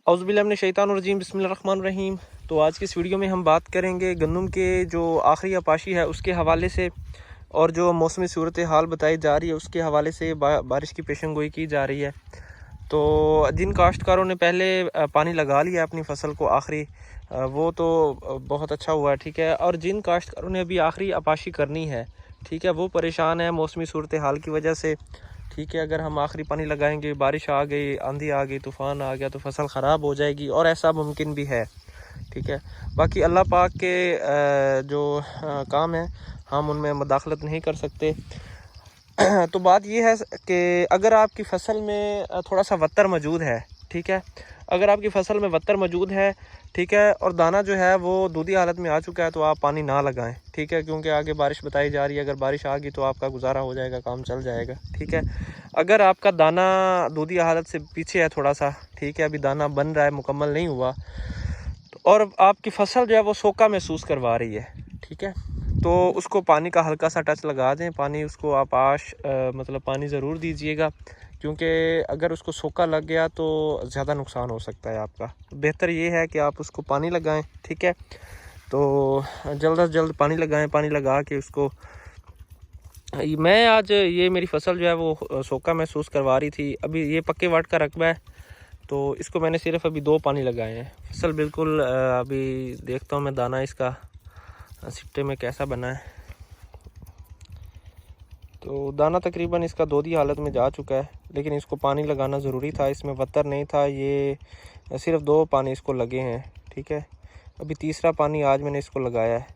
औज़ुबिल्लाहिमिनश्शैतानिर्रजीम बिस्मिल्लाहिर्रहमानिर्रहीम। तो आज की इस वीडियो में हम बात करेंगे गंदम के जो आखिरी अपाशी है उसके हवाले से, और जो मौसमी सूरत हाल बताई जा रही है उसके हवाले से बारिश की पेशन गोई की जा रही है। तो जिन काश्तकारों ने पहले पानी लगा लिया अपनी फ़सल को आखिरी, वो तो बहुत अच्छा हुआ है, ठीक है। और जिन काश्तकारों ने अभी आखिरी अपाशी करनी है, ठीक है, वो परेशान है मौसमी सूरत हाल की वजह से, ठीक है। अगर हम आखिरी पानी लगाएंगे, बारिश आ गई, आंधी आ गई, तूफ़ान आ गया तो फसल ख़राब हो जाएगी, और ऐसा मुमकिन भी है, ठीक है। बाकी अल्लाह पाक के जो काम है हम उनमें मुदाखलत नहीं कर सकते। तो बात यह है कि अगर आपकी फ़सल में थोड़ा सा वत्तर मौजूद है, ठीक है, अगर आपकी फ़सल में वत्तर मौजूद है, ठीक है, और दाना जो है वो दूधी हालत में आ चुका है, तो आप पानी ना लगाएं, ठीक है, क्योंकि आगे बारिश बताई जा रही है। अगर बारिश आ गई तो आपका गुजारा हो जाएगा, काम चल जाएगा, ठीक है। अगर आपका दाना दूधी हालत से पीछे है थोड़ा सा, ठीक है, अभी दाना बन रहा है, मुकम्मल नहीं हुआ, और आपकी फ़सल जो है वो सोका महसूस करवा रही है, ठीक है, तो उसको पानी का हल्का सा टच लगा दें। पानी उसको आप मतलब पानी ज़रूर दीजिएगा, क्योंकि अगर उसको सोका लग गया तो ज़्यादा नुकसान हो सकता है आपका। बेहतर ये है कि आप उसको पानी लगाएं, ठीक है। तो जल्द से जल्द पानी लगाएं, पानी लगा के उसको, मैं आज ये मेरी फ़सल जो है वो सोका महसूस करवा रही थी। अभी ये पक्के वाट का रकबा है, तो इसको मैंने सिर्फ अभी 2 पानी लगाए हैं। फसल बिल्कुल अभी देखता हूँ मैं दाना इसका सिट्टे में कैसा बना है। तो दाना तकरीबन इसका दोधी हालत में जा चुका है, लेकिन इसको पानी लगाना ज़रूरी था, इसमें वत्तर नहीं था। ये सिर्फ 2 पानी इसको लगे हैं, ठीक है। अभी तीसरा पानी आज मैंने इसको लगाया है।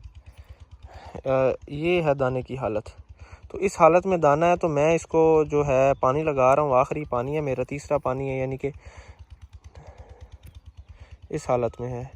ये है दाने की हालत। तो इस हालत में दाना है, तो मैं इसको जो है पानी लगा रहा हूँ। आखिरी पानी है मेरा, तीसरा पानी है, यानी कि इस हालत में है।